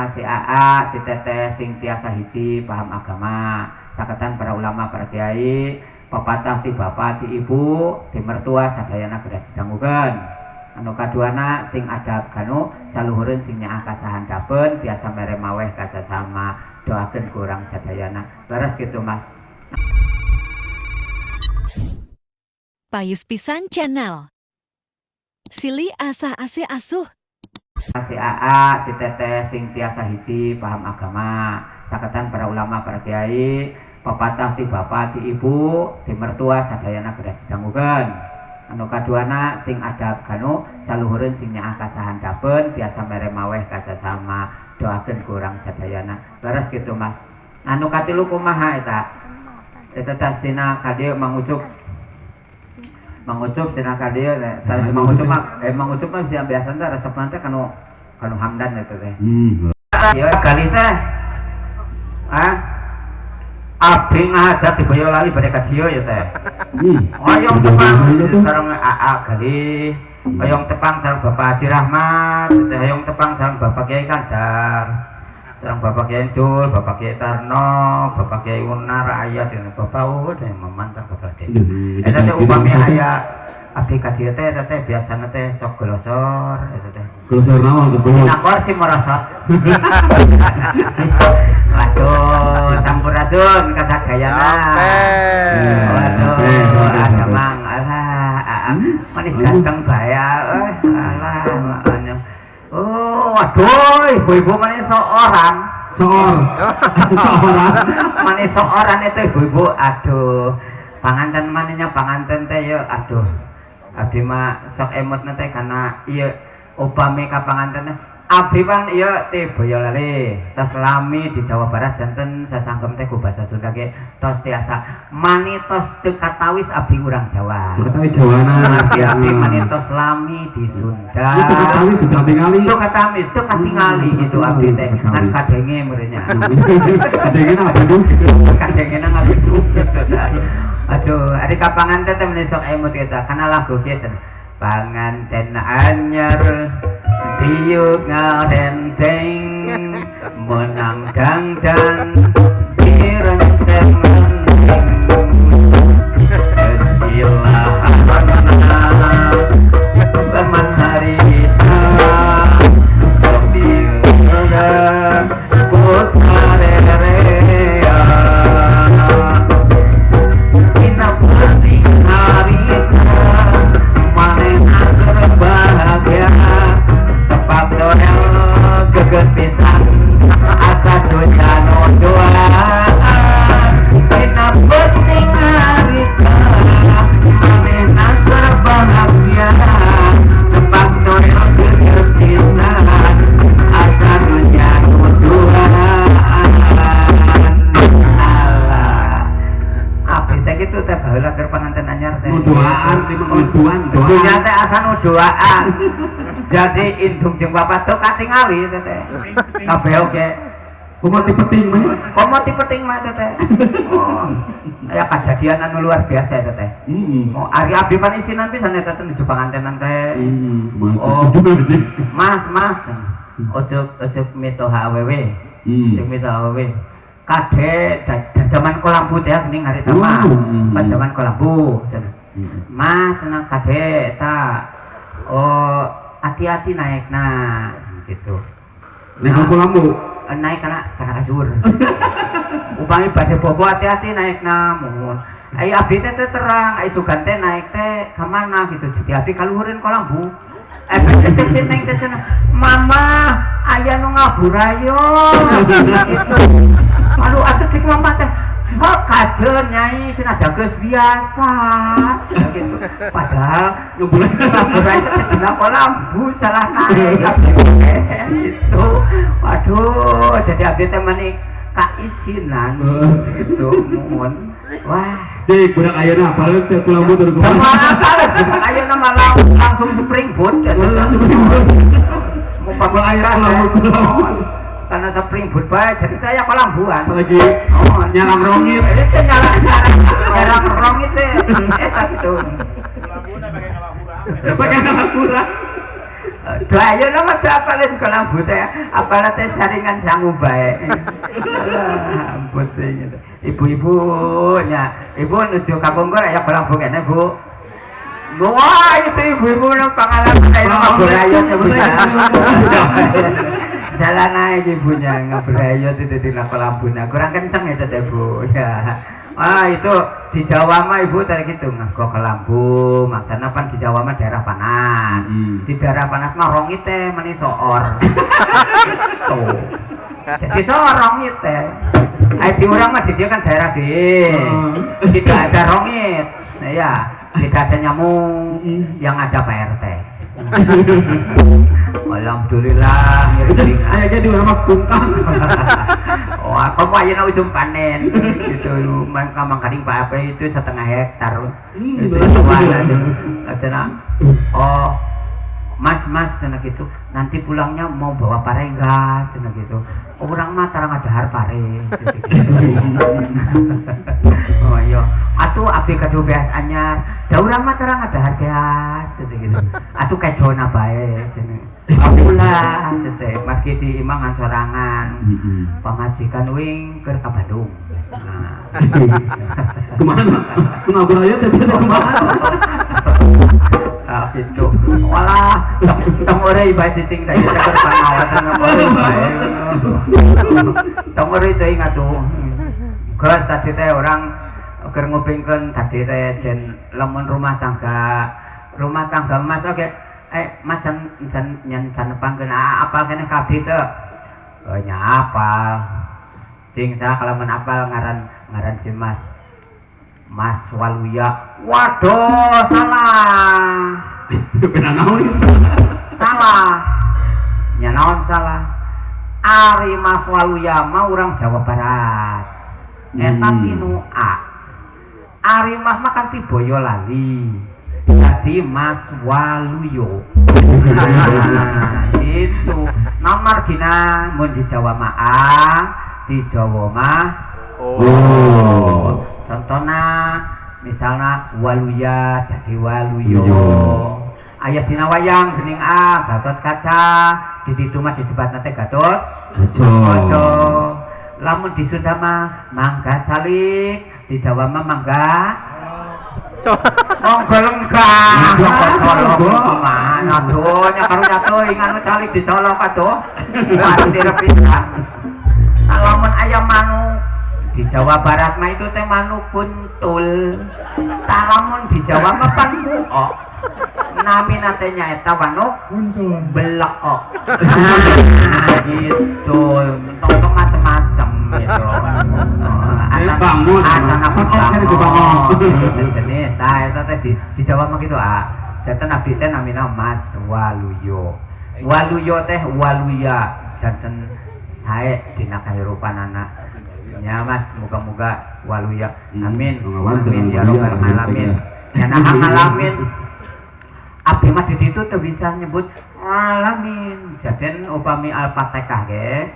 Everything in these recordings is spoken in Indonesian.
Si AA, si Teteh, sing tiasa hiji paham agama, saketan para ulama, para kiai, pepatah ti bapak, ti ibu, ti mertua, sadayana gerak didangukeun. Anu kaduana sing adab kanu saluhureun sing nyaah kasahandapeun tiasa mere maweh kasasama, doakeun kurang sadayana. Leres kitu Mas. Payus Pisan Channel. Silih asa ase asuh. Si AA, si Teteh, sing tiasa hiji paham agama, saketan para ulama, para kiai, pepatah ti bapak, ti ibu, ti mertua, sadayana gerak didangukeun. Anu kaduana sing adab kanu saluhureun sing nyaah kasahandapeun tiasa mere maweh kasasama, doakeun kurang sadayana. Leres kitu Mas. Anu katilu kumaha eta? Eta tasina kadieu mangucuk cina kadieu mangucup mah sia biasa teh resepna teh kanu hamdan eta teh. Ieu kali teh abdi ngahajat di Boyolali bade ka dieu ya teh. Hoyong tepang sareng AA kali, hoyong tepang sareng Bapak Haji Rahmat, hoyong tepang sareng Bapak Kiai Kandar, sareng Bapak Kiai Jul, Bapak Kiai Tarno, Bapak Kiai Unar, ayah dengan Bapak Uhud dan memantang Bapak Dek. Eta teh upami aya abdi ka dieu teh eta teh biasana teh sok glosor eta teh. Glosor naon tuh? Nakor si merosot. Waduh, sampurasun kasagayana. Waduh, agamang alah, manis ganteng baya, alah, makanya. Oh, waduh, ibu-ibu manis seorang. Manis seorang itu ibu-ibu, aduh. Panganten maninya panganten teh ya, aduh. Abdi mah sok emot nanti karena iya upami ka panganten abdi pan iya teh Boyolali tos lami di Jawa Barat janten sasangkem teh ku basa Sunda ge tos tiasa mani tos teu katawis abdi urang Jawa. Katawis Jawana. Abdi mani tos lami di Sunda. Itu katawis sudah tingali. Itu katawis teu katingali gitu abdi teh kan kadenge meureunnya. Kadenge apa tuh? Kadenge nang abdi. Aduh, ada kapangan teh menisok emot kita karena lagu kita panganten anyar diuk ngarenteng menang dangdang direnceng silahana beman hari kita sok diudah pusarere geget pisan asa dunya no doaan kita penting harita manehna serbahagia tempat doa geget pisan asa dunya no doaan alah apa teh gitu teh baheula keur panganten anyar teh doaan dunya teh asa nu doaan. Jadi indung jeung bapak teu katingali teh. Kabeh oge. Komoti peting mah. Komoti peting mah teh. Oh. Aya kejadian anu luar biasa eta teh. Oh, ari abdi pan isinan pisan eta teh di pangantenan teh. Oh. Mas. Ojok mitoha awewe. Ojok mitoha awewe. Kade zaman kolambu teh geuning hari tama. Zaman kolambu. Mas cenah kade eta hati-hati naik gitu. Naik kolambu. Naik karena ajur. Upami badhe bobo hati-hati naik mohon. Ai abdi teh terang, ai sugan teh naik teh ka mana gitu. Jadi abdi kaluhureun kolambu. Teh neng teh mama aya nu ngaburayon gitu. Aduh atuh cek mama teh oh kajen nyai cenah dageus biasa gitu. Padahal nyubulan ngabura itu dina kolambu salah naik itu. Waduh, jadi abdi teh mani kaisinan gitu mohon. Wah, cek budak ayeuna apaleun teh kolambu tur kumaha? Budak ayeuna malah langsung springboard. Mau pabel air kolambu. Karena springboard bae jadi saya kolambuan lagi nyalang rongit itu nyalang rongit eta gitu pakai ngapura Doa ayo nama doa apalin kolam buta apalah teh saringan sangu bae. Ampun sing ibu-ibunya. Ibu nuju kampung kok ya kolam buka kene, Bu. Wah, itu ibu-ibu nang pengalaman kayak ngabrayot ya. Jalan naik ibunya ngabrayot itu di kolam bunya. Kurang kenceng ya teh, Bu. Ya. Itu di Jawa mah ibu tadi gitu nggo ke lambu maksudnya kan di Jawa mah daerah panas di daerah panas mah rongit teh meni soor tuh jadi soor rongit teh di orang mah di dia kan daerah tidak ada rongit nah, ya tidak ada nyamuk yang ada PRT. Alhamdulillah ayo jadi orang bungkang. wah kamu aja nak ujung panen gitu mangkading Pak apa itu 1,5 hektar itu jualan katanya oh mas cina gitu nanti pulangnya mau bawa pare enggak cina gitu orang mah tarang ada har pare oh iya atuh abdi kado beas anyar da urang mah tarang ada har beas gitu atuh kecona bae cina Alhamdulillah, cete, meski di imangan sorangan, pamajikan wing ke Bandung. Kemana? Kenapa ya? Tapi kemana? Itu, walah, tengore ibadah cicing dari sekor pangawatan tengore itu ingat tuh, gus tadi teh orang ngupingkan tadi teh dan lemon rumah tangga mas oke. Mas can pangkeun apal kene kabeh teh. Oh nya apal. Sing sa kalamun apal ngaran si Mas Waluya. Waduh, salah. Benar naon? Salah. Nya naon salah? Ari Mas Waluya mah urang Jawa Barat. Eta tinu A. Ari Mas mah kan ti Boyolali. Jadi Mas Waluyo. Itu nomor gina mun di Jawa mah A, di Jawa mah contohnya misalnya Waluya jadi Waluyo. Ayat dina wayang gening A Gatot Kaca di situ mah disebut nate Gatot Kaca. Lamun di Sunda mah Mangga Calik, di Jawa mah Mangga golenggang mana tuh nyakaru jatuh ingat mencari di colok aduh baru direpikan lamun ayam manuk di Jawa Barat mah itu teh manuk kuntul lamun di Jawa mah pan buok nami natenya eta manuk belek kok gitu tong macam-macam gitu bangun jenis saya tadi di Jawa mah gitu jantan abdi teh namina Mas Waluyo teh Waluya jantan saya dina kahirupan anak nya Mas moga-moga Waluya amin ya rabbal alamin ya nah alamin abdi mah di situ tuh bisa nyebut alamin jaden upami Al-Fatihah ge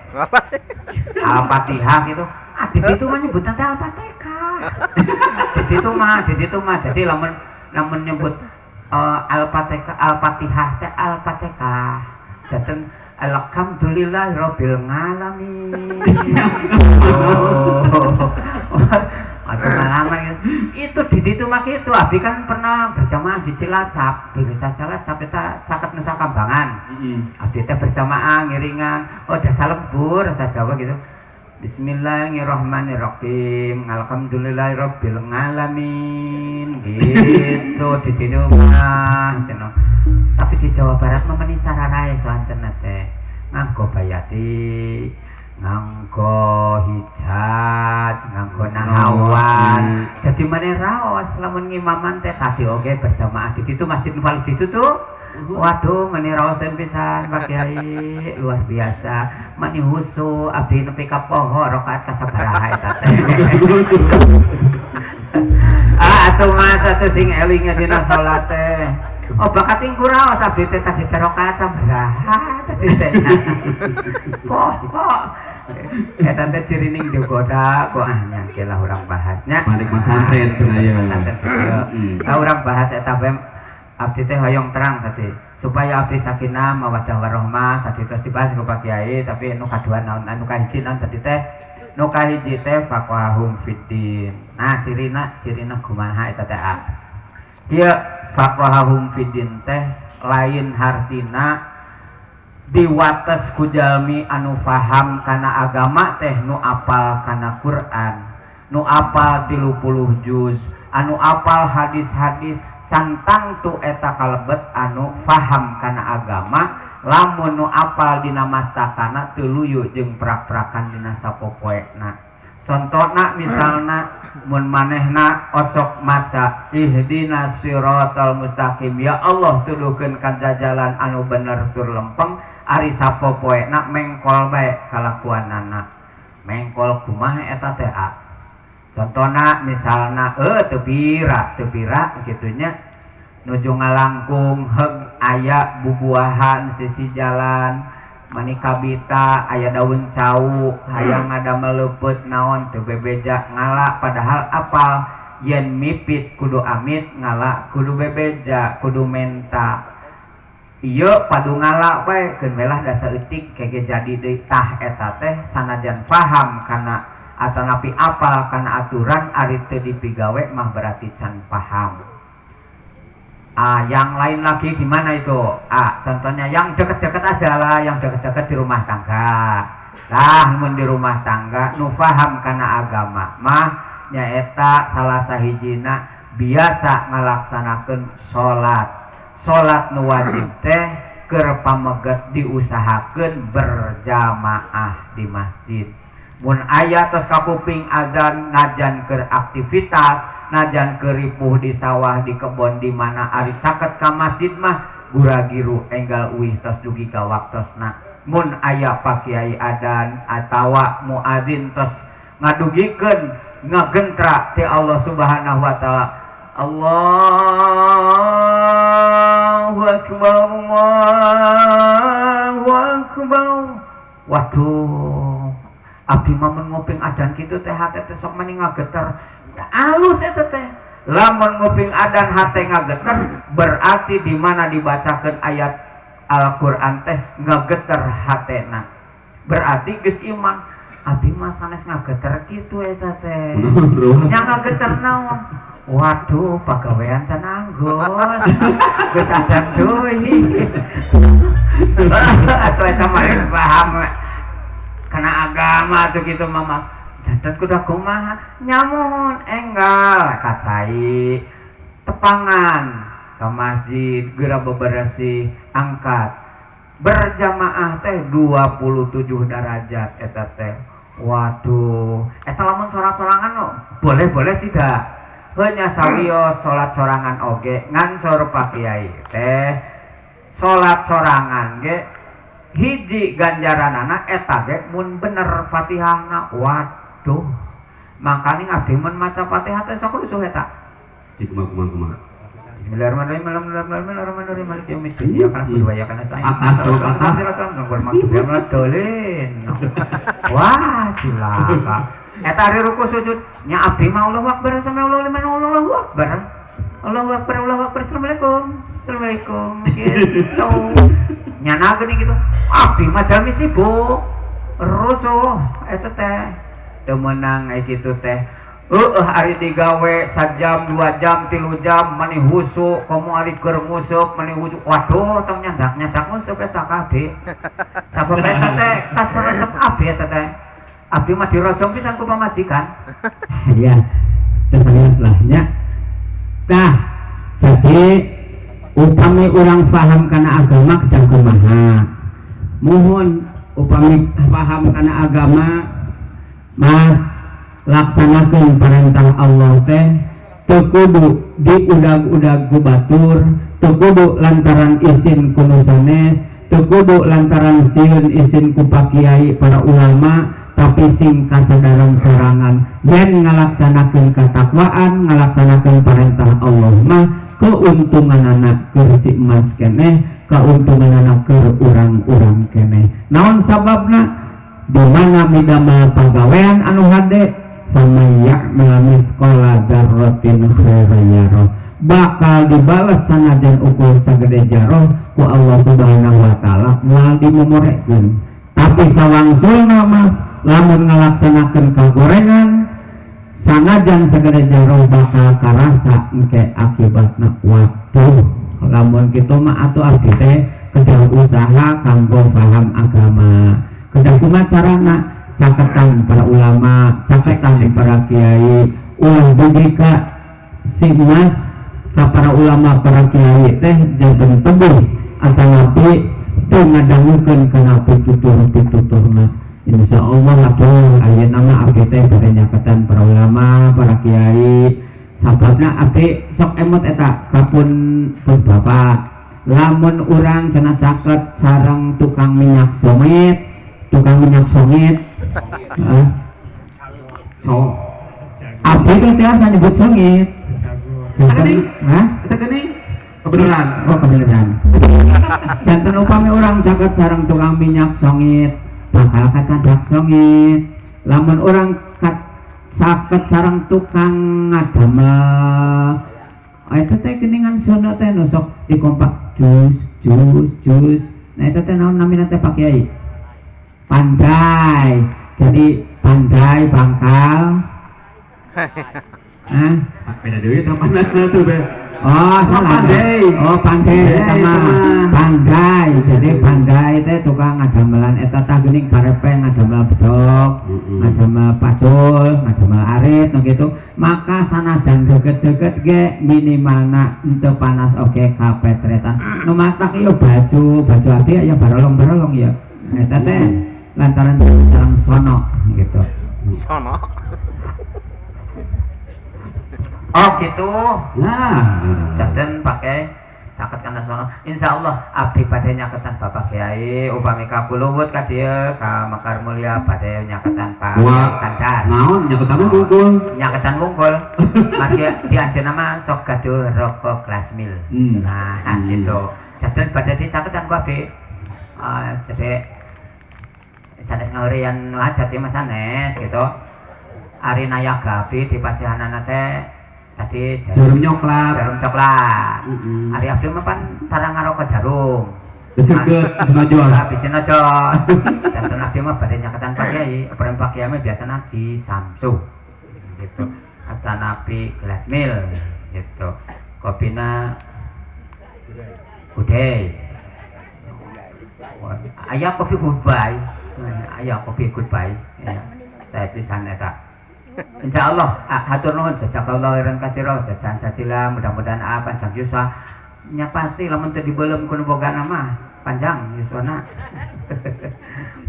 Al-Fatihah gitu di situ mah nyebut nanti Al-Fatihah di situ mah jadi lamun nyebut Al-Fatihah teh Al-Fatihah jaden alhamdulillahirabbil alamin atau pengalaman itu di situ mah itu abdi kan pernah berjamaah di Cilacap di desa Cilacap kita caket Nusa Kambangan abdi teh berjamaah ngiringan dasa lembur dasa Jawa gitu Bismillahirrahmanirrahim alhamdulillahirabbil alamin gitu di situ mah tapi di Jawa Barat mah meni sararae soanten teh nganggo bayati nganggo hijat nganggo nahawan jadi mana raos lamun ngimaman teh tadi oke berjamaah di situ Masjid Nurul ditutup waduh meni raosen pisan Pak Kiai luar biasa meni husu abdi nepi ka poho rakaat kasabaraha eta teh atuh mas atuh sing eling dina salat teh bakat sing kuraos abdi teh tadi rakaat sabaraha tadi teh kok eta teh cirining digoda kok nyangkelah urang bahasnya balik pesantren cenah ya urang bahas eta abdi teh hoyong terang tadi supaya abdi sakinah mawaddah warahmah tadi terus dibahas ku Pak Kiai tapi nu kadua naon anu kahiji naon tadi teh nu kahiji teh faqahum fiddin. Nah cirina kumaha eta teh ieu faqahum fiddin teh lain hartina diwates ku jalmi anu paham kana agama teh nu apal kana Quran, nu apal 30 juz, anu apal hadis-hadis cantang tu eta kalebet anu paham kana agama, lamun nu apal dina mastakana teu luyu jeung prak-prakan dina sapopoena. Contohna misalna mun manehna osok maca ihdinas siratal mustaqim, ya Allah tuduhkeun ka jalan anu bener tur lempeng, ari sapopoena mengkol bae kalakuanana. Mengkol kumaha eta teh contohna misalna teu pira gitunya nuju ngalangkung heug aya bubuahan sisi jalan mani kabita aya daun cau hayang ngadamel leupeut naon teu bebeja ngala padahal apal yen mipit kudu amit ngala kudu bebeja kudu menta ieu padu ngala bae keun melah da saeutik kege jadi deui tah eta teh sanajan paham kana atanapi apal kana aturan ari teu dipigawe mah berarti can paham. Yang lain lagi gimana itu? Contohnya yang dekat-dekat aja lah, yang dekat-dekat di rumah tangga. Lah mun di rumah tangga nu paham kana agama mah nyaeta salah sahijina biasa ngalaksanakeun salat nu wajib teh keur pameget diusahakeun berjamaah di masjid. Mun aya tos kapuping azan najan keur aktivitas, najan keur ripuh di sawah di kebon di mana ari caket ka masjid mah gura-giru enggal uih tos dugi ka waktosna. Mun aya Pak Kiai adzan atawa muadzin tos ngadugikeun ngagentra ti Allah Subhanahu wa taala. Allahu akbar, Allahu akbar. Waduh, abdi mah nguping adzan kitu teh hate teh sok meni ngageter. Alus eta teh. Lamun nguping adzan hate ngageter berarti di mana dibacakeun ayat Al-Qur'an teh ngageter hatena. Berarti geus iman. Abdi mah sanes ngageter kitu eta teh. Nya ngageter naon? Waduh, pagawean can anggos. Geus adzan deui. Atuh eta mah paham kana agama tuh gitu mama. Dadat kuda kumaha nyamun enggal kacai tepangan ke masjid geura bebersih angkat berjamaah teh 27 derajat eta teh. Waduh, eta lamun sorak-sorangan no, boleh tidak? Hanya sawios salat sorangan oge ngansor Pak Kiai teh salat sorangan ge hiji ganjaranana eta ge mun bener Fatihahna. Waduh, makanya abdi mun maca Fatihah teh sok rusuh eta. Kumaha. Bismillahirrahmanirrahim. Maliki yaumiddin. Ya kan berwaya kana saya. Atas nomor maksudnya meledolin. Wah, cilaka. Eta ari ruku sujud nya abdi mah Allahu Akbar sampai Allahu Akbar. Allahu Akbar. Assalamualaikum. Gitu. Nyana geuning gitu. Abdi mah jami sibuk. Rusuh eta teh. Teu meunang kitu teh. Ari digawe sajam 2 jam 3 jam mani husu komo ari keur nguseup mani husu. Waduh tong nyandak nguseup eta kabeh. Sapoe eta teh kasaresep abdi eta teh. Abdi mah dirojong pisan ku pamajikan. Ya, terlihatlah nya. Tah, jadi upami orang paham kana agama kedang kumaha. Mohon upami paham kana agama mas laksanakeun perintah Allah teh teu kudu diudag-udag ku batur, teu kudu lantaran izin ku nu sanes, teu kudu lantaran sieun izin ku Pak Kiai para ulama, tapi sing kasadaran sorangan yen ngalaksanakeun katakwaan, ngalaksanakeun perintah Allah mah keuntungan anak keur si emas keneh, keuntungan anak keur urang-urang keneh. Naon sababna? Di mana midamel pagawean anu hade faman ya'mal mithqala dzarratin khairan yarah, bakal dibalas sanajan ukur sagede jaroh ku Allah Subhanahu wa taala moal dimumorekeun. Tapi sawangsulna mas lamun ngalaksanakeun kagorengan sanajan sagede jaro bakal karasa engke akibatna waduh lamun kitu mah atuh abdi teh kedah usaha kanggo paham agama kedah kumaha carana caketan para ulama caketan para kiai ulah dugi ka simas ka para ulama para kiai teh janten tebuh atawi teu ngadangukeun kana pitutur-pituturna. Insyaallah atuh ayeuna mah abdi teh bade nyaketan para ulama para kiai sababna abdi sok emot eta kapun pun bapak lamun urang cenah caket sareng tukang minyak songit so abdi teh tiasa nyebut songit Eta geuning kebenaran. Oh kebenaran. Janten upami orang caket sareng tukang minyak songit bakal kacadak songit. Lamun orang caket sareng tukang ngadamel eta teh geuningan sono teh nu sok dikompak jus. Nah eta teh naon namina teh Pak Kiai? Pandai. Jadi pandai bangkal. Beda deui tamana tuh be. Oh, pandai. Oh, pandai sama pandai. Jadi pandai teh tukang ngadamelan eta tah geuning karepe ngadamel bedog, ngadamel pacul, ngadamel arit no gitu. Maka sanajan deket-deket ge minimalna henteu panas oge kapetretan. Nu masak ieu baju abdi aya barolong-barolong ya. Eta teh lantaran sareng sono gitu. Sono. Oh gitu. Nah, Janten pakai caket kana sono. Insyaallah abdi bade nyaketan Bapak Kiai upami ka Kuluwut ka dieu ka Mekar Mulia bade nyaketan Pak Wah. Kancan. naon nyaketan bungkul. Nyaketan wungkul. Mari diajeuna mah sok gaduh rokok kelas mil. Nah, gitu. Janten bade dicaketan ku abdi. Jadi sanes ngeureun hajat ieu mah sanes gitu. Ari nayaga abdi di pasihanana teh tadi Jarum nyoklat. jarum coklat. Ari abdi mah pan sareng ngarokok jarum. Disebut senajon. Habisin aja. Dan abdi mah bade nyaketan Pak Kiai, peran Pak Kiai mah biasana di Samsu. Gitu. Atan api gelas mil gitu. Kopina Gudai. Aya kopi goodbye. Aya kopi goodbye. Ya. Saya pisan eta. Insyaallah hatur nuhun jazakallahu khairan katsira jajan sasila mudah-mudahan panjang yuswa nya pasti lamun teu dibeulem ku nu boga mah panjang yuswana.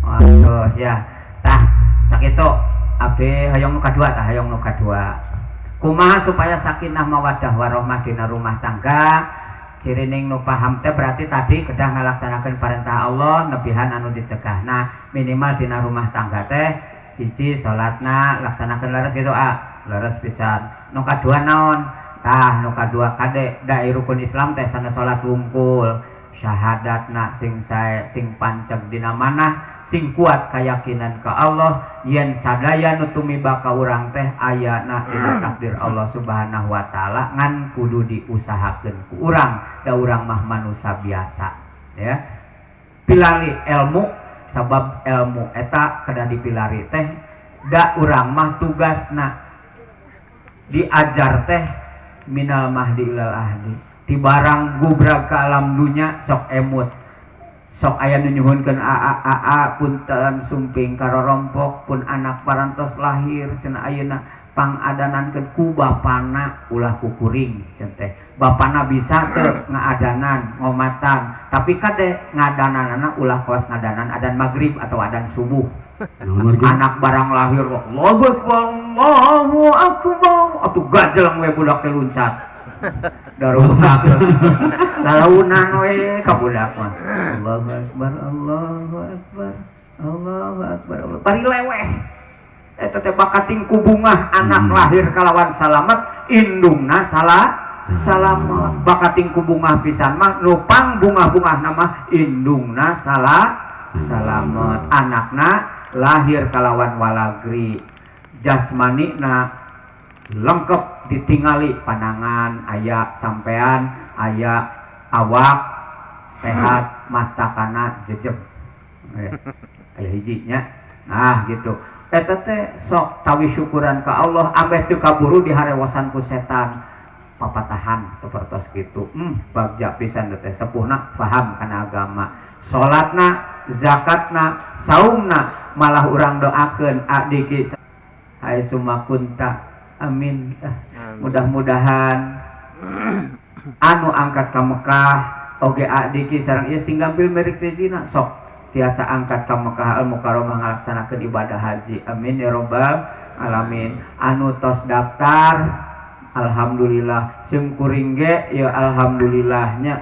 Waduh ya tah sakitu abdi hayong nu kadua tah hayong nu kadua kumaha supaya sakinah mawaddah warahmah dina rumah tangga cirining nu paham teh berarti tadi kedah ngalaksanakeun perintah Allah nebihan anu dicegah. Nah minimal dina rumah tangga teh hiji salatna laksanakeun leres gitu leres pisan. Nu kadua naon? Tah nu kadua kade dai rukun Islam teh sana salat wungkul, syahadatna sing sae sing panceg dina manah, sing kuat keyakinan ka Allah yen sadaya nu tumiba ka urang teh ayana dina takdir Allah Subhanahu wa taala ngan kudu diusahakeun ku urang, da urang mah manusia biasa ya. Pilari ilmu sabab ilmu eta kada dipilari teh da urang mah tugasna diajar teh minal mahdi ilal ahdi ti barang gubrag ka alam dunya sok emut sok aya nu nyuhunkeun aa punten sumping karorompok pun anak parantos lahir cenah ayeuna pangadanankeun ku bapana ulah kukuring cenah teh bapana bisa teu ngaadanan ngomatan tapi kade ngadananana ulah kawas ngadanan adan maghrib atau adan subuh. Anak barang lahir Allahu akbar Allahu akbar atuh gajelang we budak teh luncat darusak lalaunan we ka budak mah Allahu akbar Allahu akbar Allahu akbar bari leweh eta teh bakating ku bungah anak lahir kalawan salamet indungna salamet bakating ku bungah pisan mah nupang bungah-bungah nama indungna salamet anakna lahir kalawan walagri jasmani na lengkap ditingali pandangan aya sampean aya awak sehat mastakana jejeg aya hijinya nah gitu eta teh sok tawi syukuran ka Allah ambeh teu kaburu diharewasan ku setan papatahan sapertos kitu bagja pisan teh sepuhna paham kana agama salatna zakatna saumna malah urang doakeun adiki hai sumakunta amin mudah-mudahan anu angkat ka Mekah oge adiki sareng ieu sing gampil merik tezina sok tiasa angkat ka Mekah al Mukarramah ngalaksanakeun ibadah haji amin ya robbal alamin anu tos daftar alhamdulillah sing kuring ge ya alhamdulillahnya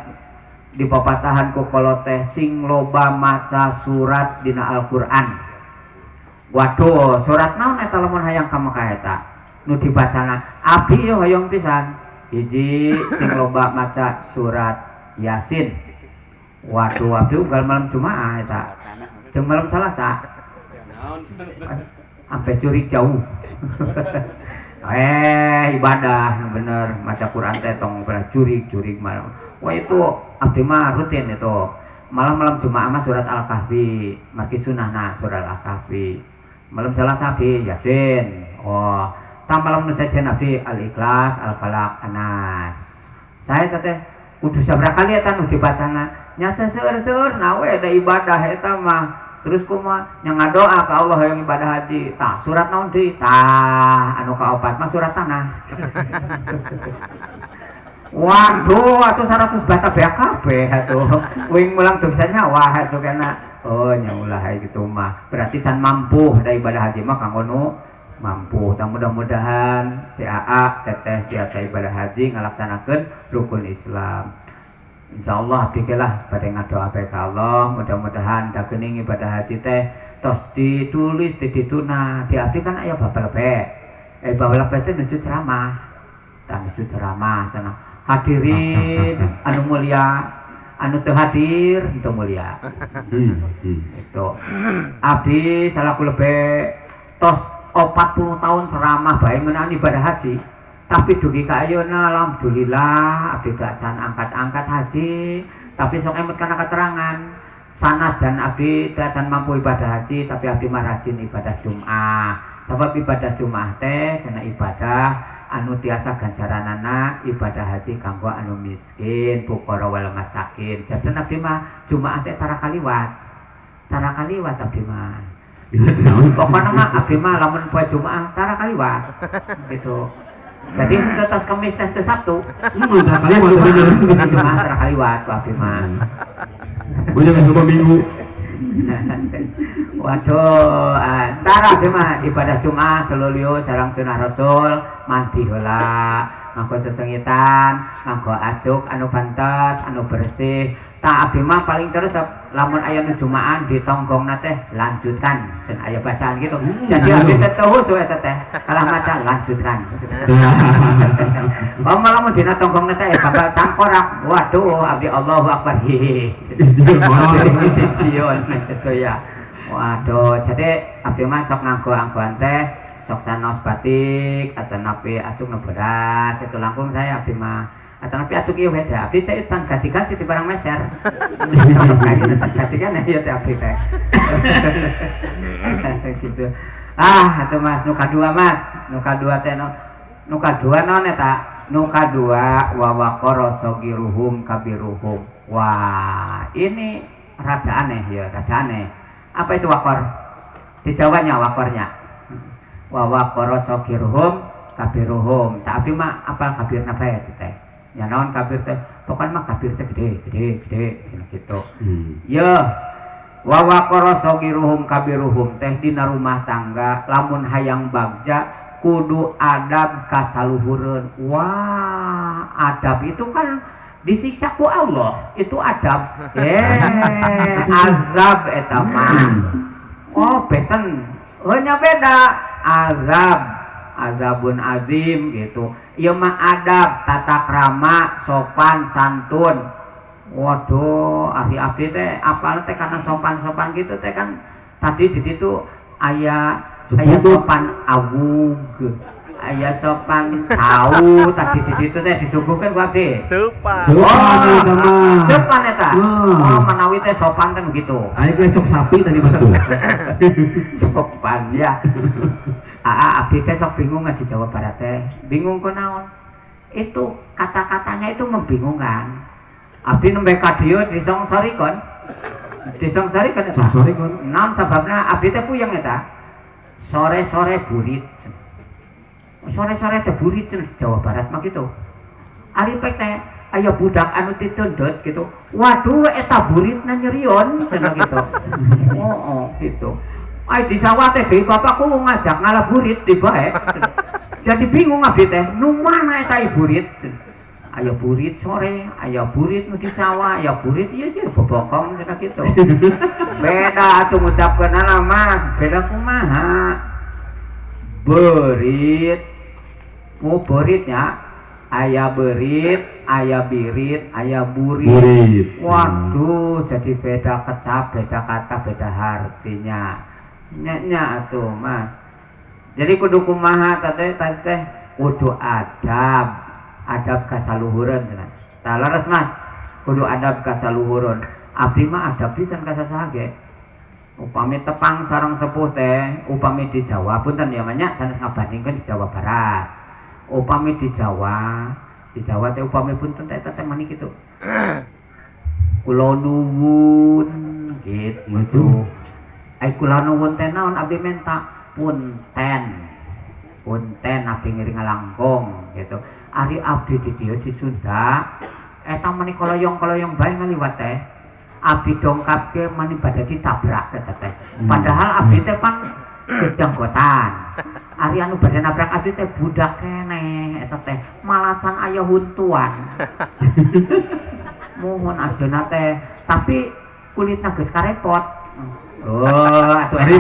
di papatahan ku kolo teh sing loba maca surat dina Al-Qur'an waduh surat naon eta lamun hayang ka Mekah eta nu dibacana abdi yo hoyong pisan hiji sing loba maca surat Yasin waduh abdi unggal malam Jumaah eta jeung malam Salasa sampai curi jauh ibadah bener maca Quran teh tong pernah curi malam wah itu abdi mah rutin itu malam Jumaah mah surat Al-Kahfi maki sunahna surat Al-Kahfi malam Salasa abdi Yasin malam nu sajen abdi Al-Ikhlas Al-Falaq An-Nas saya teh kudu sabaraha kali eta nu dibacana nya seueur-seueur na we da ibadah eta mah terus kumaha nya ngadoa ka Allah hayang ibadah haji tah surat naon deui tah anu kaopat mah surat tanah waduh atuh 100 bata bea kabeh atuh uing mulang teu bisa nyawa atuh kana nya ulah kitu mah berarti can mampu da ibadah haji mah kanggo nu mampu dan mudah-mudahan si AA teteh tiasa ibadah haji ngalaksanakeun rukun Islam insyaallah abdikelah pada ngadoa ka Allah mudah-mudahan da geuning ibadah haji teh tos ditulis dituna di abdi kan aya babal pe teh nuju ceramah dan nuju ceramah sana hadirin anu mulia anu teu hadir teu mulia itu abdi salaku lebe tos 40 tahun ceramah bae ngeunaan ibadah haji tapi dugi ka ayeuna alhamdulillah abdi gak can angkat-angkat haji tapi sok emut kana keterangan sanajan abdi teu can mampu ibadah haji tapi abdi mah rajin ibadah Jumat sebab ibadah Jumat teh cenah ibadah anu tiasa ganjaranana ibadah haji kanggo anu miskin fuqara wal masakin jajan abdi mah Jumat teh tara kaliwat abdi mah pokoknya mah abdi mah lamun poe Jumaah tara kaliwat gitu jadi tetes Kamis teh Sabtu tara kaliwat Jumaah tara kaliwat abdi mah boleh coba minggu waduh tara abdi mah ibadah Jumaah selulio sareng sunah Rasul mandi heula nganggo sesengitan nganggo acuk anu pantes anu bersih tak abdi mah paling terus lamun aya nu Jumaan ditonggongna teh lanjutkan dan aya bacaan gitu jadi abdi teh teu husu eta teh kalah maca lanjutkan lamun dina tonggongna teh bakal tangkorak waduh abdi Allahu Akbar hihi itu ya waduh jadi abdi mah sok nganggo anggoan teh sok sanos batik atau napi acuk nu beras itu langkung saya abdi mah atau napi acuk ieu beda abdi teh tang ganti-ganti di barang meser ganti-ganti ya teh abdi teh gitu atuh mas nu kadua teh nu kadua naon eta nu kadua wa waqara sagiruhum kabiruhum wah ini rada aneh ya rada aneh apa itu wakor di Jawanya wakornya wa waqara sagiruhum kabiruhum tapi mah apal kabirna bae teh ya naon kabir teh pokoknya mah kabir teh gede gitu ya wa waqara sagiruhum kabiruhum teh dina rumah tangga lamun hayang bagja kudu adab kasaluhureun wah adab itu kan disiksa ku Allah itu adab azab eta mah oh beten hanya beda azabun azim gitu ieu mah adab tata krama sopan santun waduh ahli teh apal teh karena sopan gitu teh kan tadi di situ aya sopan awug Aya sopan tahu tadi di situ teh disuguhkeun ku abdi. Supa. Sopan eta mah. Sopan eta. Oh. Oh, menawi teh sopan kan begitu. Ayo besok sapi tadi batu. Sopan ya. Abdi teh sok bingung di Jawa Barat teh. Bingung ku naon? Itu kata-katanya itu membingungkan. Abdi nembe ka dieu disongsarikeun. Disongsarikeun eta. Songsarikeun. Naon sababna abdi teh puyeng eta. Sore-sore burit. Sore-sore teh burit di Jawa Barat mah gitu. Ari pek teh aya budak anu ditundut gitu. Waduh eta buritna nyerion cenah gitu. Oh, gitu. Ai di sawah teh deui bapakku ngajak ngalah burit di bae. Jadi bingung abdi teh, nu mana eta burit? Aya burit sore, aya burit nu di sawah, aya burit ieu je bobokong cenah gitu. Beda atuh ngucapkeunna Mas, beda kumaha. Berit beritnya aya berit, aya birit, aya burit. Burit. Waduh, jadi beda kecap, beda kata, beda artinya. Nya atuh, Mas. Jadi kudu kumaha teh kudu adab kasaluhureun cenah. Tah leres Mas, kudu adab kasaluhureun. Abdi mah adab pisan ka sasaha ge. Upami tepang sareng sepuh teh, upami di Jawa punten ya banyak sanes ngabandingkeun di Jawa Barat. Upami di Jawa teh upami punten teh teh mani kitu. Kula nuwun gitu. Ai kula nuwun teh naon abdi menta punten. Punten abdi ngiring ngalangkung gitu. Ari abdi di dieu di Sunda eta mani koloyong-koloyong bae ngaliwat teh. Abdi dongkapke mani badhe ditabrak teh. Padahal abdi teh pan kejanggotan. Ari anu badhe nabrak abdi teh budak keneh eta teh malasan aya huntuan. Mohon ajeuna teh, tapi kulitna geus karepot. Oh, atuh eta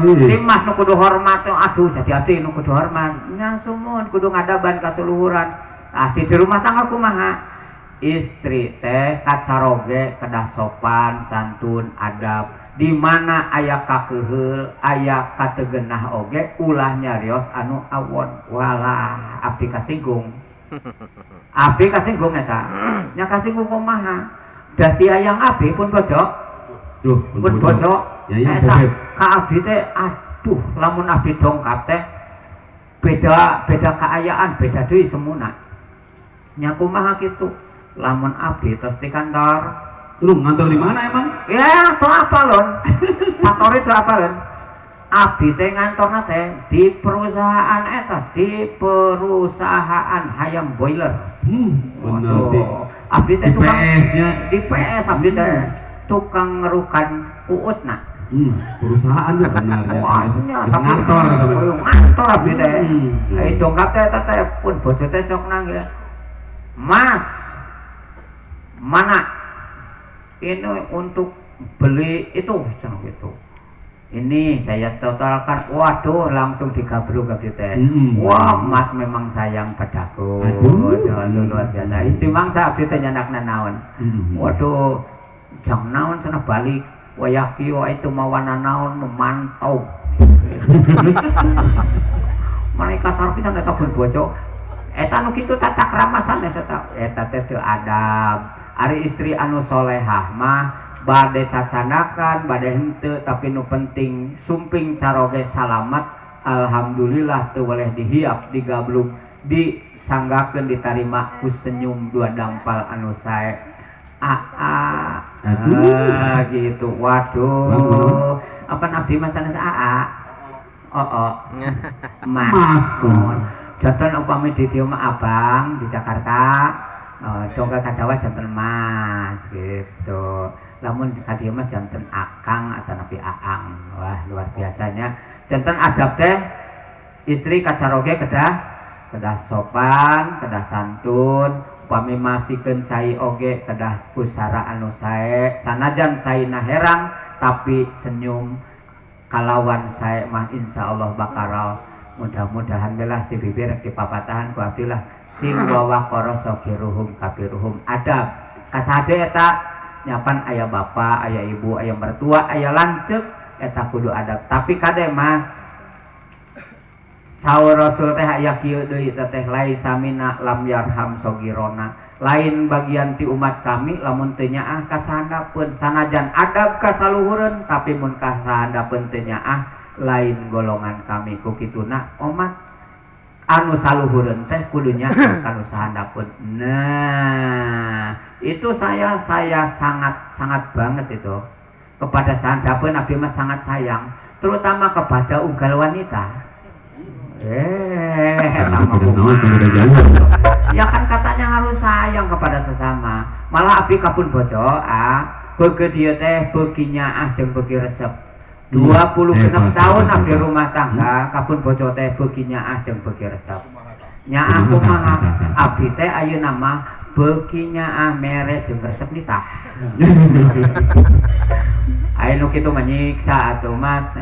Timah nu kudu hormat, aduh jadi abdi nu kudu hormat. Nya sumun kudu ngadaban kasuluhuran. Di rumah tangga kumaha? Istri teh kacaroge kedah sopan, santun, adab. Di mana aya kakeuheul, aya kategenah oge, ulah nyarios anu awon. Walah, abdi kasinggung. Abdi kasinggung eta. Nya kasinggung kumaha? Da si ayang abdi pun bojok. Duh, Pun bojok. Ya Eta ka abdi teh aduh, lamun abdi dongkap teh beda kaayaan, beda deui semuna. Nya kumaha kitu? Lamun abdi terus di kantor. Lu ngantor di mana emang? Ya, tuh apa lon? Kantor itu apa lon? Abdi teh ngantorna teh di perusahaan eta, di perusahaan hayam boiler. Bener Waduh, sih. abdi teh Di tukang PS-nya. di PS abdi teh tukang ngerukan uutna. Perusahaan tuh benar ya. Wah, Geus tapi ngantor kata bener. ngantor abdi teh. Hmm. Dongkap teh eta teh pun bojo teh sok nanggil. Mas, mana ini untuk beli itu jangan gitu. Ini saya totalkan, waduh langsung digabruk abdi teh. Wah, Mas memang sayang padaku. Waduh, luar biasa. Itu mangsa abdi teh nyandakna naon. Waduh, jang naon cenah balik. Wayah kieu itu mawana naon memantau. Mereka kasar pisan eta pun bocok. Eta nu kitu tata kramasan eta teh teu adab. Ari istri anu solehah mah bade cacandakan, bade henteu tapi nu penting sumping caroge salamat. Alhamdulillah teu boleh dihiap, digablug, disanggakeun ditarima ku senyum dua dampal anu sae. Gitu. Waduh. Apa abdi mah sanes Mas. Janten upami di dieu mah abang di Jakarta, dongkap ka Jawa janten Mas gitu. Lamun ka dieu mah janten akang atau nabi aang. Wah, luar biasanya. Janten adab teh istri kacaroge kedah sopan, kedah santun, upami masikeun cai oge kedah pusara anu sae. Sanajan caina herang tapi senyum kalawan sae mah insyaallah bakal mudah-mudahan belah si bibir di papatahan ku abdilah sim wa waqara safiruhum kafiruhum adab kasade eta nyapan aya bapa, aya ibu, aya mertua, aya lanceuk eta kudu adab. Tapi kade Mas saur Rasul teh aya kieu deui teh laisa minna lam yarham sogirona. Lain bagian ti umat kami lamun teu nyaah ka sahandapeun sanajan adab ka saluhureun tapi mun ka sahandapeun teu nyaah lain golongan kami. Ku kituna umat anu saluhureun teh kudu nyaah kanu sahandapeun. Nah, itu saya sangat banget itu kepada sahandapeun abdi mah sangat sayang, terutama kepada unggal wanita. Ya kan katanya harus sayang kepada sesama. Malah abdi kapun bojo beuge dieu teh beuki nyaah jeung beuki resep. 26 tahun abdi rumah tangga kapun bojo teh beuki nyaah jeung beuki resep. Nyaah kumaha? Abdi teh ayeuna mah beuki nyaah mere jeung resep nitah. Aya nu kitu menyiksa atuh Mas.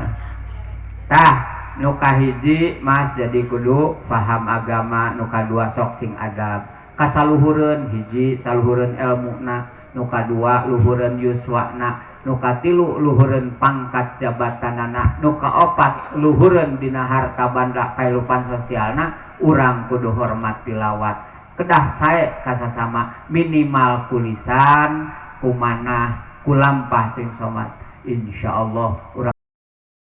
Tah nu kahiji Mas jadi kudu paham agama, nu kadua sok sing adab. Kasaluhureun hiji saluhureun ilmuna, nu kadua luhureun yuswana, nu katilu luhureun pangkat jabatanana, nu kaopat luhureun dina harta banda kahirupan sosialna, urang kudu hormat tilawat. Kedah sae kasasama minimal kulisan, kumanah, kulampah sing somat. Insyaallah urang